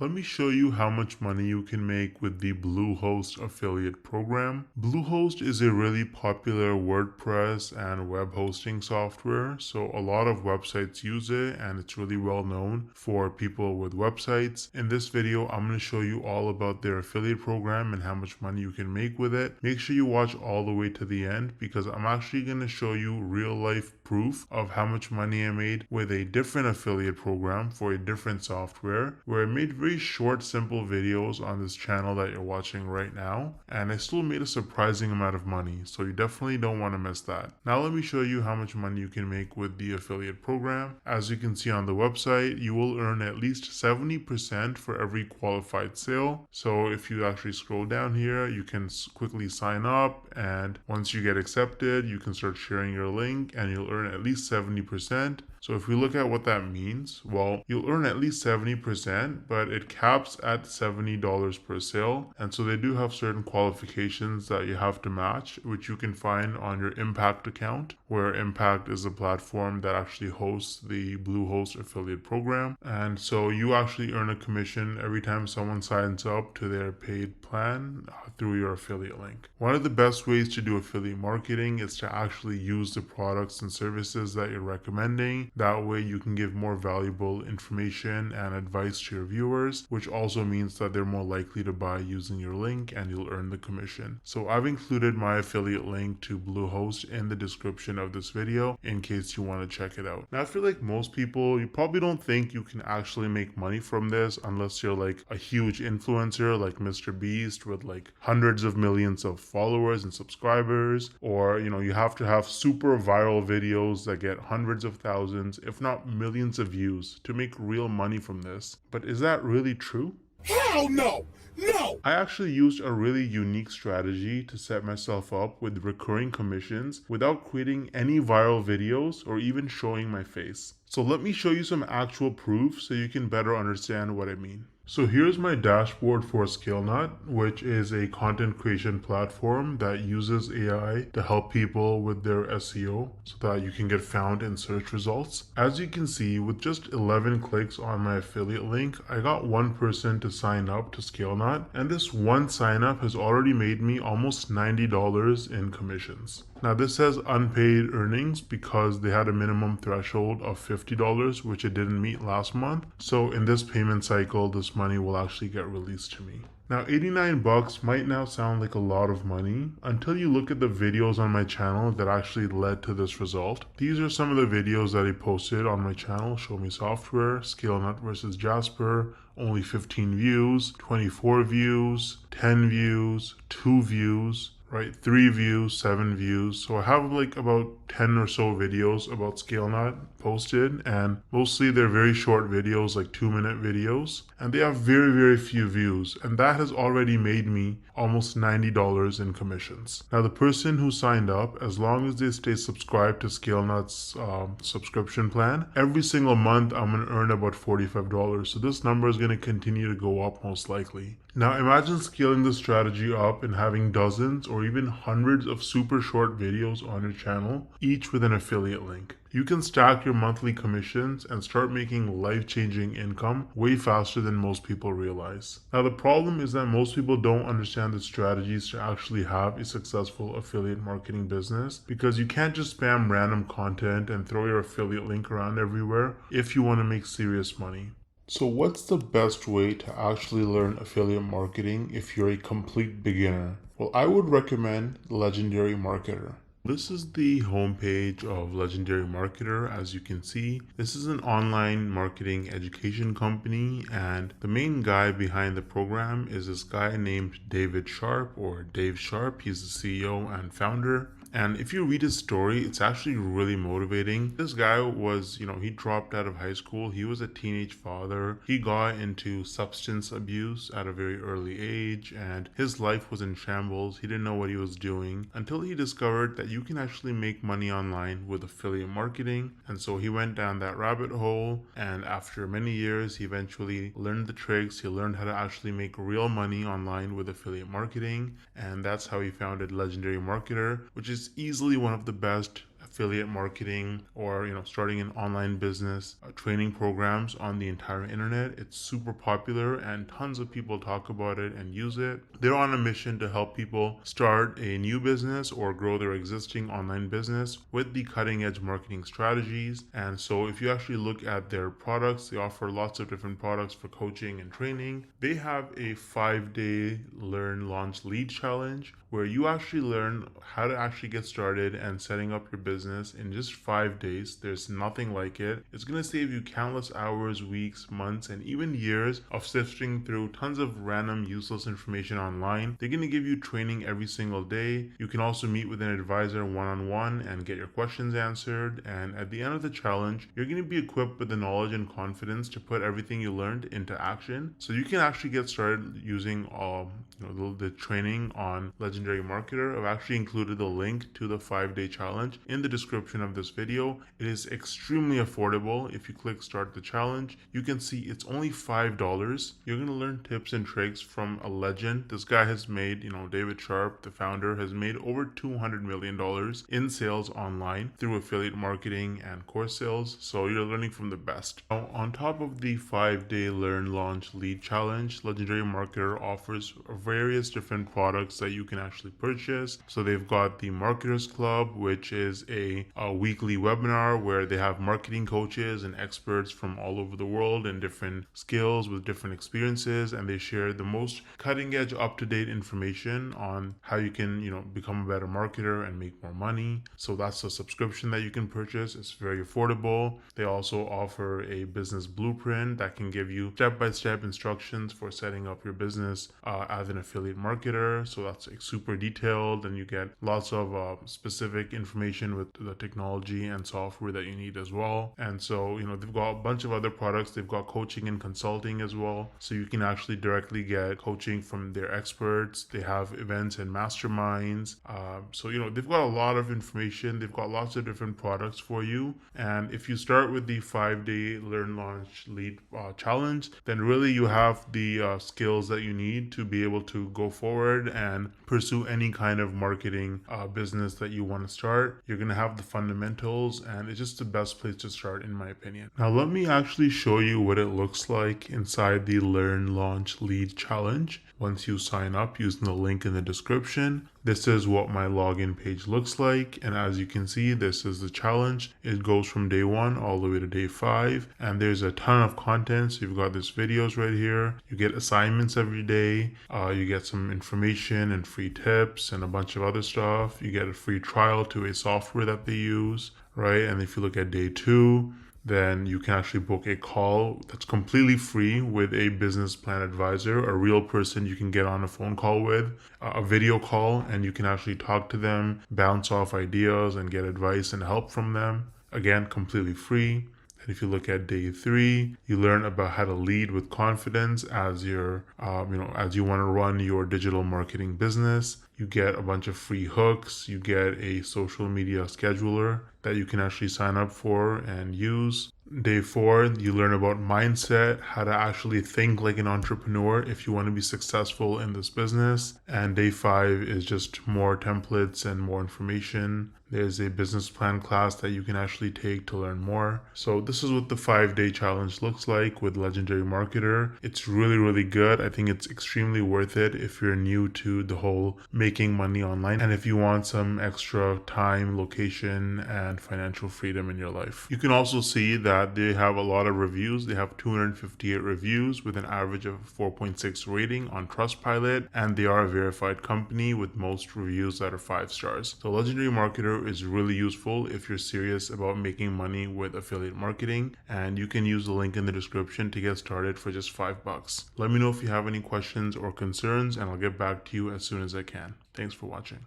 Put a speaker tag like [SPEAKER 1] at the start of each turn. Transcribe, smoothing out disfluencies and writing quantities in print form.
[SPEAKER 1] Let me show you how much money you can make with the BlueHost affiliate program. BlueHost is a really popular WordPress and web hosting software, so a lot of websites use it and it's really well known for people with websites. In this video, I'm going to show you all about their affiliate program and how much money you can make with it. Make sure you watch all the way to the end because I'm actually going to show you real life proof of how much money I made with a different affiliate program for a different software where I made very short, simple videos on this channel that you're watching right now, and I still made a surprising amount of money, so you definitely don't want to miss that. Now let me show you how much money you can make with the affiliate program. As you can see on the website, you will earn at least 70% for every qualified sale. So if you actually scroll down here, you can quickly sign up, and once you get accepted, you can start sharing your link and you'll earn at least 70%. So if we look at what that means, well, you'll earn at least 70%, but it caps at $70 per sale. And so they do have certain qualifications that you have to match, which you can find on your Impact account, where Impact is a platform that actually hosts the BlueHost affiliate program. And so you actually earn a commission every time someone signs up to their paid plan through your affiliate link. One of the best ways to do affiliate marketing is to actually use the products and services that you're recommending. That way you can give more valuable information and advice to your viewers, which also means that they're more likely to buy using your link and you'll earn the commission. So I've included my affiliate link to BlueHost in the description of this video in case you want to check it out. Now I feel like most people, you probably don't think you can actually make money from this unless you're like a huge influencer like Mr. Beast with like hundreds of millions of followers and subscribers, or you have to have super viral videos that get hundreds of thousands, if not millions of views to make real money from this. But is that really true?
[SPEAKER 2] Hell no! No!
[SPEAKER 1] I actually used a really unique strategy to set myself up with recurring commissions without creating any viral videos or even showing my face. So let me show you some actual proof so you can better understand what I mean. So here's my dashboard for ScaleNut, which is a content creation platform that uses AI to help people with their SEO so that you can get found in search results. As you can see, with just 11 clicks on my affiliate link, I got one person to sign up to ScaleNut, and this one sign up has already made me almost $90 in commissions. Now this says unpaid earnings because they had a minimum threshold of $50, which it didn't meet last month. So in this payment cycle, this money will actually get released to me. Now 89 bucks might now sound like a lot of money until you look at the videos on my channel that actually led to this result. These are some of the videos that I posted on my channel: Show Me Software, ScaleNut versus Jasper, only 15 views, 24 views, 10 views, 2 views, right? 3 views, 7 views. So I have like about 10 or so videos about ScaleNut posted, and mostly they're very short videos, like 2-minute videos, and they have very, very few views, and that has already made me almost $90 in commissions. Now the person who signed up, as long as they stay subscribed to ScaleNut's subscription plan, every single month I'm going to earn about $45. So this number is going to continue to go up most likely. Now imagine scaling this strategy up and having dozens or even hundreds of super short videos on your channel, each with an affiliate link. You can stack your monthly commissions and start making life-changing income way faster than most people realize. Now the problem is that most people don't understand the strategies to actually have a successful affiliate marketing business, because you can't just spam random content and throw your affiliate link around everywhere if you want to make serious money. So what's the best way to actually learn affiliate marketing if you're a complete beginner? Well, I would recommend Legendary Marketer. This is the homepage of Legendary Marketer. As you can see, this is an online marketing education company, and the main guy behind the program is this guy named David Sharp, or Dave Sharp. He's the CEO and founder. And if you read his story, it's actually really motivating. This guy was, he dropped out of high school. He was a teenage father. He got into substance abuse at a very early age, and his life was in shambles. He didn't know what he was doing until he discovered that you can actually make money online with affiliate marketing. And so he went down that rabbit hole, and after many years, he eventually learned the tricks. He learned how to actually make real money online with affiliate marketing, and that's how he founded Legendary Marketer, which is easily one of the best affiliate marketing or starting an online business training programs on the entire internet. It's super popular and tons of people talk about it and use it. They're on a mission to help people start a new business or grow their existing online business with the cutting edge marketing strategies. And so if you actually look at their products, they offer lots of different products for coaching and training. They have a 5-day learn, launch, lead challenge where you actually learn how to actually get started and setting up your business in just 5 days. There's nothing like it. It's going to save you countless hours, weeks, months, and even years of sifting through tons of random useless information online. They're going to give you training every single day. You can also meet with an advisor one-on-one and get your questions answered. And at the end of the challenge, you're going to be equipped with the knowledge and confidence to put everything you learned into action. So you can actually get started using the training on Legendary Marketer. I've actually included the link to the 5-day challenge in the description of this video. It is extremely affordable. If you click start the challenge, you can see it's only $5. You're going to learn tips and tricks from a legend. This guy has made, David Sharp, the founder, has made over $200 million in sales online through affiliate marketing and course sales. So you're learning from the best. Now, on top of the 5-day learn, launch, lead challenge, Legendary Marketer offers various different products that you can actually purchase. So they've got the Marketers Club, which is a weekly webinar where they have marketing coaches and experts from all over the world and different skills with different experiences, and they share the most cutting edge, up-to-date information on how you can become a better marketer and make more money. So that's a subscription that you can purchase. It's very affordable. They also offer a business blueprint that can give you step-by-step instructions for setting up your business as an affiliate marketer. So that's super detailed, and you get lots of specific information with the technology and software that you need as well. And so they've got a bunch of other products. They've got coaching and consulting as well, so you can actually directly get coaching from their experts. They have events and masterminds. So they've got a lot of information. They've got lots of different products for you. And if you start with the 5-day learn, launch, lead challenge, then really you have the skills that you need to be able to go forward and pursue any kind of marketing business that you want to start. You're going to have the fundamentals, and it's just the best place to start, in my opinion. Now, let me actually show you what it looks like inside the Learn, Launch, Lead challenge. Once you sign up using the link in the description, this is what my login page looks like. And as you can see, this is the challenge. It goes from day 1 all the way to day 5. And there's a ton of content. So you've got these videos right here. You get assignments every day. You get some information and free tips and a bunch of other stuff. You get a free trial to a software that they use, right? And if you look at day 2, then you can actually book a call that's completely free with a business plan advisor, a real person you can get on a phone call with, a video call, and you can actually talk to them, bounce off ideas, and get advice and help from them. Again, completely free. And if you look at day 3, you learn about how to lead with confidence as as you want to run your digital marketing business. You get a bunch of free hooks. You get a social media scheduler that you can actually sign up for and use. Day 4, you learn about mindset, how to actually think like an entrepreneur if you want to be successful in this business. And day 5 is just more templates and more information. There's a business plan class that you can actually take to learn more. So this is what the 5-day challenge looks like with Legendary Marketer. It's really, really good. I think it's extremely worth it if you're new to the whole making money online and if you want some extra time, location, and financial freedom in your life. You can also see that they have a lot of reviews. They have 258 reviews with an average of 4.6 rating on Trustpilot, and they are a verified company with most reviews that are 5 stars. So Legendary Marketer is really useful if you're serious about making money with affiliate marketing, and you can use the link in the description to get started for just $5. Let me know if you have any questions or concerns, and I'll get back to you as soon as I can. Thanks for watching.